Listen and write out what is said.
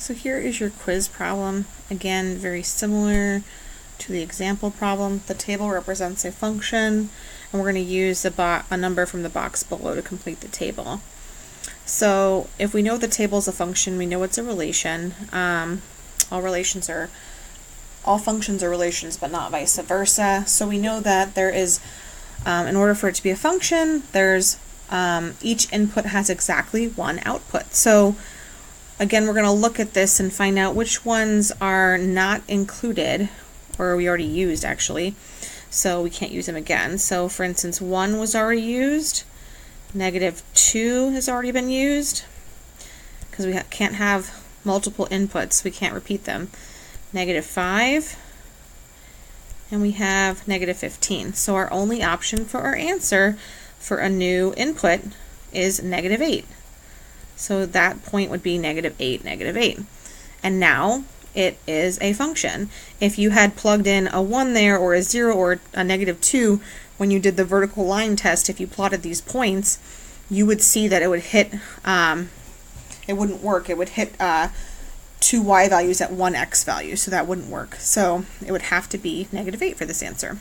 So here is your quiz problem. Again, very similar to the example problem. The table represents a function, and we're going to use a number from the box below to complete the table. So if we know the table is a function, we know it's a relation. All functions are relations, but not vice versa. So we know that there is, in order for it to be a function, there's each input has exactly one output. So again, we're going to look at this and find out which ones are not included, or we already used actually, so we can't use them again. So for instance, 1 was already used, -2 has already been used, because we can't have multiple inputs, we can't repeat them, -5, and we have -15. So our only option for our answer for a new input is -8. So that point would be -8, -8. And now it is a function. If you had plugged in a 1 there, or a 0, or a -2, when you did the vertical line test, if you plotted these points, you would see that it would hit, it wouldn't work. It would hit 2 y values at 1 x value, so that wouldn't work. So it would have to be -8 for this answer.